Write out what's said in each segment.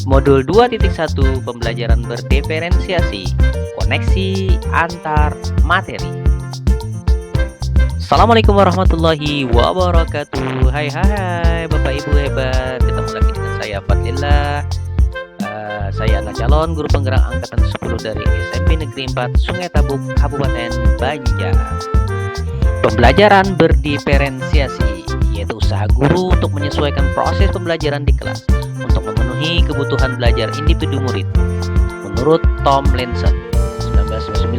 Modul 2.1 Pembelajaran berdiferensiasi. Koneksi antar materi. Assalamualaikum warahmatullahi wabarakatuh. Hai Bapak Ibu hebat. Ketemu lagi dengan saya Fadlillah. Saya adalah calon guru penggerak angkatan 10 dari SMP Negeri 4 Sungai Tabuk, Kabupaten Banjar. Pembelajaran berdiferensiasi yaitu usaha guru untuk menyesuaikan proses pembelajaran di kelas untuk memenuhi kebutuhan belajar individu murid. Menurut Tom Lenson 1999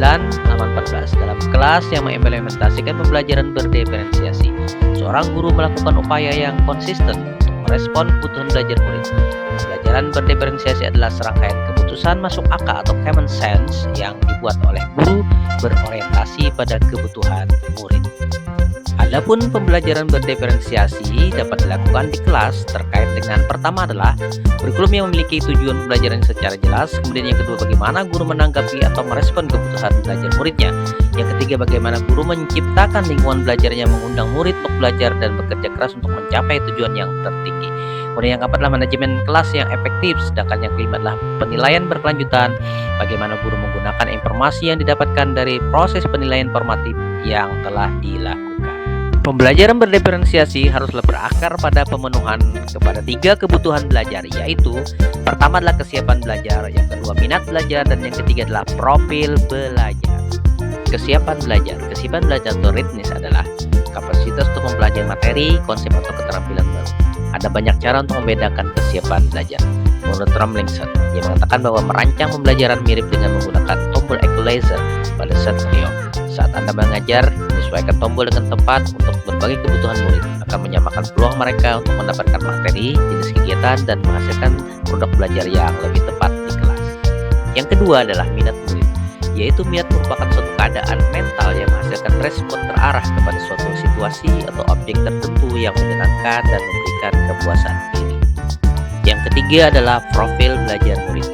halaman 14, dalam kelas yang mengimplementasikan pembelajaran berdiferensiasi, seorang guru melakukan upaya yang konsisten untuk merespon kebutuhan belajar murid. Pembelajaran berdiferensiasi adalah serangkaian keputusan masuk akal atau common sense yang dibuat oleh guru berorientasi pada kebutuhan murid. Adapun pembelajaran berdiferensiasi dapat dilakukan di kelas terkait dengan pertama adalah kurikulum yang memiliki tujuan pembelajaran secara jelas, kemudian yang kedua bagaimana guru menanggapi atau merespon kebutuhan belajar muridnya, yang ketiga bagaimana guru menciptakan lingkungan belajar yang mengundang murid untuk belajar dan bekerja keras untuk mencapai tujuan yang tertinggi. Kemudian yang keempat adalah manajemen kelas yang efektif, sedangkan yang kelima adalah penilaian berkelanjutan, bagaimana guru menggunakan informasi yang didapatkan dari proses penilaian formatif yang telah dilakukan. Pembelajaran berdiferensiasi haruslah berakar pada pemenuhan kepada 3 kebutuhan belajar, yaitu pertama adalah kesiapan belajar, yang kedua minat belajar, dan yang ketiga adalah profil belajar. Kesiapan belajar atau readiness adalah kapasitas untuk mempelajari materi, konsep atau keterampilan baru. Ada banyak cara untuk membedakan kesiapan belajar. Menurut Tom Lenson, dia mengatakan bahwa merancang pembelajaran mirip dengan menggunakan tombol equalizer pada saat scenario. Saat Anda mengajar, menyesuaikan tombol dengan tepat untuk berbagai kebutuhan murid akan menyamakan peluang mereka untuk mendapatkan materi, jenis kegiatan, dan menghasilkan produk belajar yang lebih tepat di kelas. Yang kedua adalah minat murid, yaitu minat merupakan suatu keadaan mental yang menghasilkan respon terarah kepada suatu situasi atau objek tertentu yang menyenangkan dan memberikan kepuasan diri. Yang ketiga adalah profil belajar murid.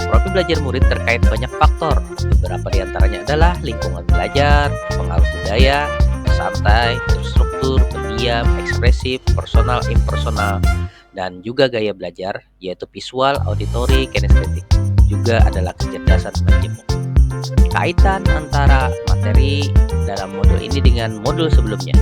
Profil belajar murid terkait banyak faktor. Beberapa di antaranya adalah lingkungan belajar, pengaruh budaya, santai, terstruktur, pendiam, ekspresif, personal, impersonal, dan juga gaya belajar, yaitu visual, auditory, kinestetik. Juga adalah kecerdasan menjemuk. Kaitan antara materi dalam modul ini dengan modul sebelumnya,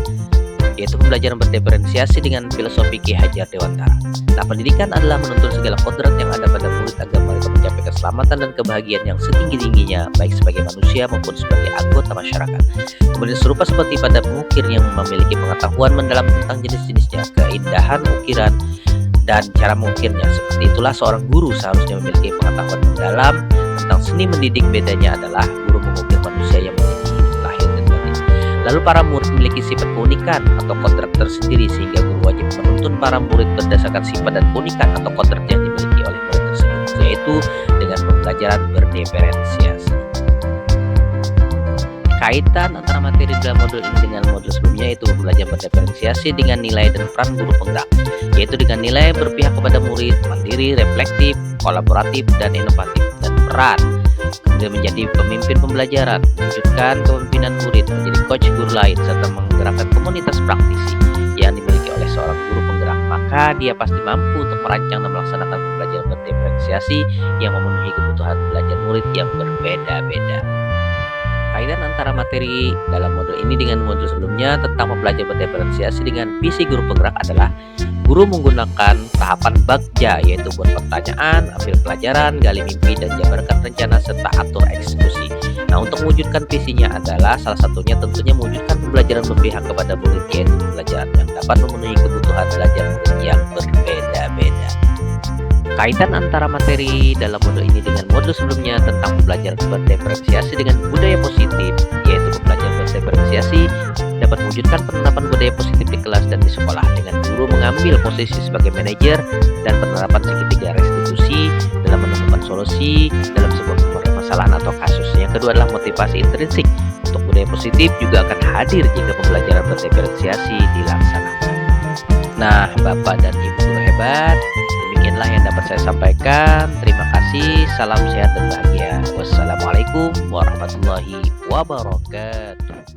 yaitu pembelajaran berdiferensiasi dengan filosofi Ki Hajar Dewantara. Nah, pendidikan adalah menuntun segala kodrat yang ada pada murid agar mereka mencapai keselamatan dan kebahagiaan yang setinggi-tingginya, baik sebagai manusia maupun sebagai anggota masyarakat. Kemudian serupa seperti pada pengukir yang memiliki pengetahuan mendalam tentang jenis-jenisnya, keindahan ukiran, dan cara mengukirnya. Seperti itulah seorang guru seharusnya memiliki pengetahuan mendalam tentang seni mendidik. Bedanya adalah guru mengukir manusia yang memiliki lahir dan batin. Lalu para murid memiliki sifat keunikan atau kodrat tersendiri, sehingga guru wajib menuntun para murid berdasarkan sifat dan keunikan atau kodrat yang dimiliki oleh murid tersebut, yaitu dengan pembelajaran berdiferensiasi. Kaitan antara materi dalam modul ini dengan modul sebelumnya, yaitu pembelajaran berdiferensiasi dengan nilai dan peran guru penggerak, yaitu dengan nilai berpihak kepada murid, mandiri, reflektif, kolaboratif, dan inovatif, dan peran kemudian menjadi pemimpin pembelajaran, mewujudkan kepemimpinan murid, menjadi coach guru lain, serta menggerakkan komunitas praktisi yang dimiliki oleh seorang guru penggerak, maka dia pasti mampu untuk merancang dan melaksanakan pembelajaran berdiferensiasi yang memenuhi kebutuhan belajar murid yang berbeda-beda. Kaitan antara materi dalam modul ini dengan modul sebelumnya tentang pembelajaran berdiferensiasi dengan visi guru penggerak adalah guru menggunakan tahapan bagja, yaitu buat pertanyaan, ambil pelajaran, gali mimpi, dan jabarkan rencana serta atur eksekusi. Nah, untuk mewujudkan visinya adalah salah satunya tentunya mewujudkan pembelajaran berpihak kepada murid, yaitu pembelajaran yang dapat memenuhi kebutuhan belajar murid yang berbeda-beda. Kaitan antara materi dalam modul ini dengan modul sebelumnya tentang pembelajaran berdiferensiasi dengan budaya positif, yaitu pembelajaran berdiferensiasi dapat mewujudkan penerapan budaya positif di kelas dan di sekolah dengan guru mengambil posisi sebagai manajer dan penerapan segitiga restitusi dalam menemukan solusi dalam sebuah permasalahan atau kasus. Yang kedua adalah motivasi intrinsik. Untuk budaya positif juga akan hadir jika pembelajaran berdiferensiasi dilaksanakan. Nah, Bapak dan Ibu guru hebat, demikianlah yang dapat saya sampaikan. Terima kasih, salam sehat dan bahagia. Wassalamualaikum warahmatullahi wabarakatuh.